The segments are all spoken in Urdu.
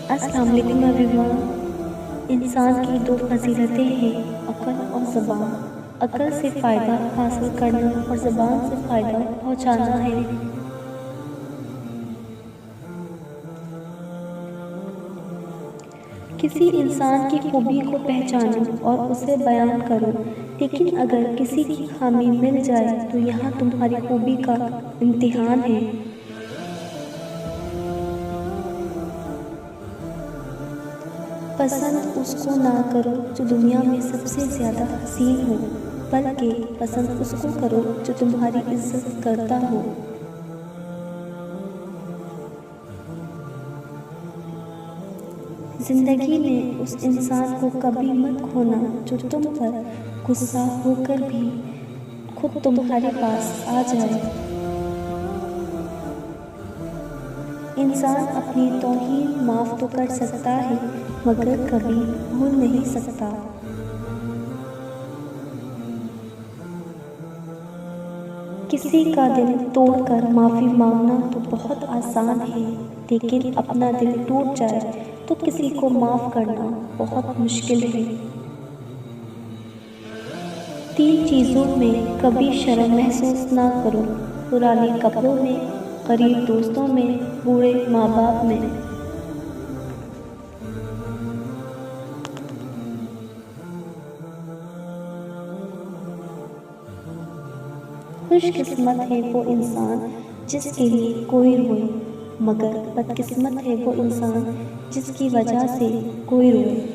السلام علیکم ایوریون۔ انسان کی دو فضیلتیں ہیں، عقل اور زبان۔ عقل سے فائدہ حاصل کرنا اور زبان سے فائدہ پہنچانا ہے۔ کسی انسان کی خوبی کو پہچانو اور اسے بیان کرو، لیکن اگر کسی کی خامی مل جائے تو یہاں تمہاری خوبی کا امتحان ہے۔ پسند اس کو نہ کرو جو دنیا میں سب سے زیادہ حسین ہو، بلکہ پسند اس کو کرو جو تمہاری عزت کرتا ہو۔ زندگی میں اس انسان کو کبھی مت کھونا جو تم پر غصہ ہو کر بھی خود تمہارے پاس آ جائے۔ انسان اپنی توہین معاف تو کر سکتا ہے مگر کبھی بھول نہیں سکتا۔ کسی کا دل توڑ کر معافی مانگنا تو بہت آسان ہے، لیکن اپنا دل ٹوٹ جائے تو کسی کو معاف کرنا بہت مشکل ہے۔ 3 چیزوں میں کبھی شرم محسوس نہ کرو: پرانے کپڑوں میں، غریب دوستوں میں، بوڑھے ماں باپ میں۔ خوش قسمت ہے وہ انسان جس کے لیے کوئی روئے، مگر بدقسمت ہے وہ انسان جس کی وجہ سے کوئی روئے۔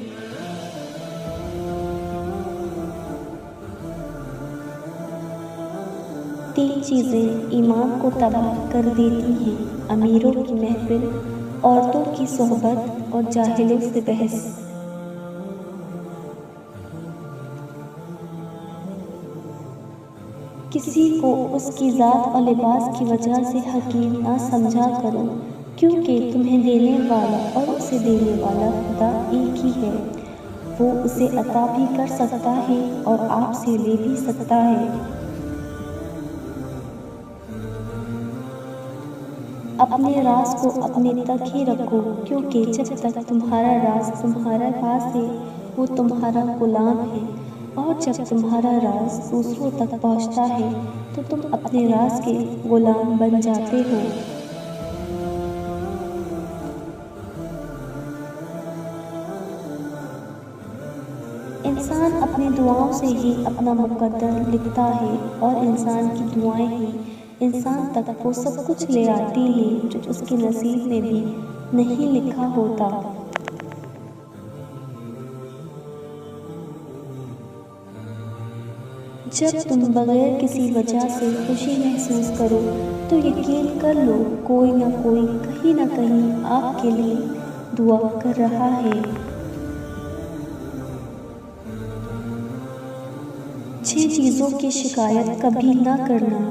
تین چیزیں ایمان کو تباہ کر دیتی ہیں: امیروں کی محفل، عورتوں کی صحبت اور جاہلوں سے بحث۔ کسی کو اس کی ذات اور لباس کی وجہ سے حقیر نہ سمجھا کرو، کیونکہ تمہیں دینے والا اور اسے دینے والا خدا ایک ہی ہے۔ وہ اسے عطا بھی کر سکتا ہے اور آپ سے لے بھی سکتا ہے۔ اپنے راز کو اپنے تک ہی رکھو، کیونکہ جب تک تمہارا راز تمہارے پاس ہے وہ تمہارا غلام ہے، اور جب تمہارا راز دوسروں تک پہنچتا ہے تو تم اپنے راز کے غلام بن جاتے ہو۔ انسان اپنی دعاؤں سے ہی اپنا مقدر لکھتا ہے، اور انسان کی دعائیں ہی انسان تک وہ سب کچھ لے آتی ہیں جو اس کے نصیب میں بھی نہیں لکھا ہوتا۔ جب تم بغیر کسی وجہ سے خوشی محسوس کرو تو یقین کر لو کوئی نہ کوئی کہیں نہ کہیں آپ کے لیے دعا کر رہا ہے۔ 6 چیزوں کی شکایت کبھی نہ کرنا: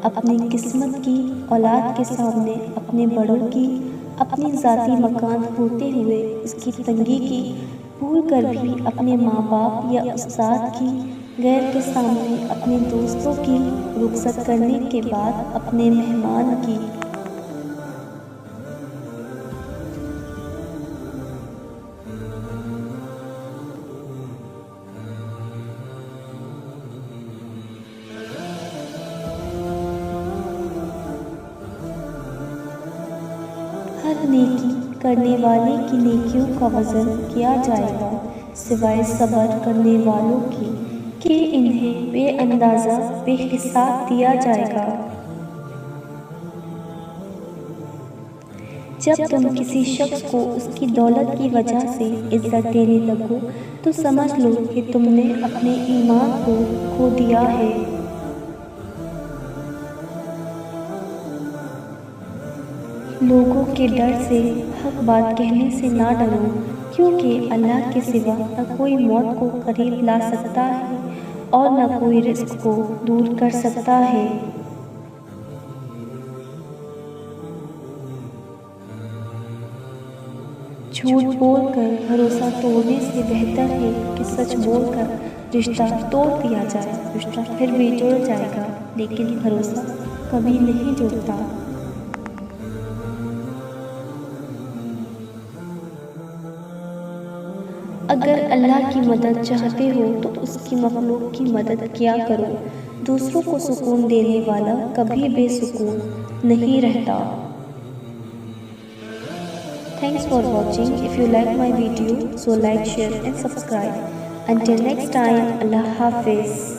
اپنی قسمت کی، اولاد کے سامنے اپنے بڑوں کی، اپنی ذاتی مکان ہوتے ہوئے اس کی تنگی کی، بھول کر بھی اپنے ماں باپ یا استاد کی، غیر کے سامنے اپنے دوستوں کی، رخصت کرنے کے بعد اپنے مہمان کی۔ ہر نیکی کرنے والے کی نیکیوں کا وزن کیا جائے گا، سوائے صبر کرنے والوں کی کہ انہیں بے اندازہ بے حساب دیا جائے گا۔ جب تم کسی شخص کو اس کی دولت کی وجہ سے عزت دینے لگو تو سمجھ لو کہ تم نے اپنے ایمان کو کھو دیا ہے۔ لوگوں کے ڈر سے حق بات کہنے سے نہ ڈرو، کیونکہ اللہ کے سوا نہ کوئی موت کو قریب لا سکتا ہے اور نہ کوئی رزق کو دور کر سکتا ہے۔ جھوٹ بول کر بھروسہ توڑنے سے بہتر ہے کہ سچ بول کر رشتہ توڑ دیا جائے۔ رشتہ پھر بھی جڑ جائے گا، لیکن بھروسہ کبھی نہیں جڑتا۔ اگر اللہ کی مدد چاہتے ہو تو اس کی مخلوق کی مدد کیا کرو. دوسروں کو سکون دینے والا کبھی بے سکون نہیں رہتا. Thanks for watching. If you like my video, so like, share and subscribe. Until next time, Allah Hafiz.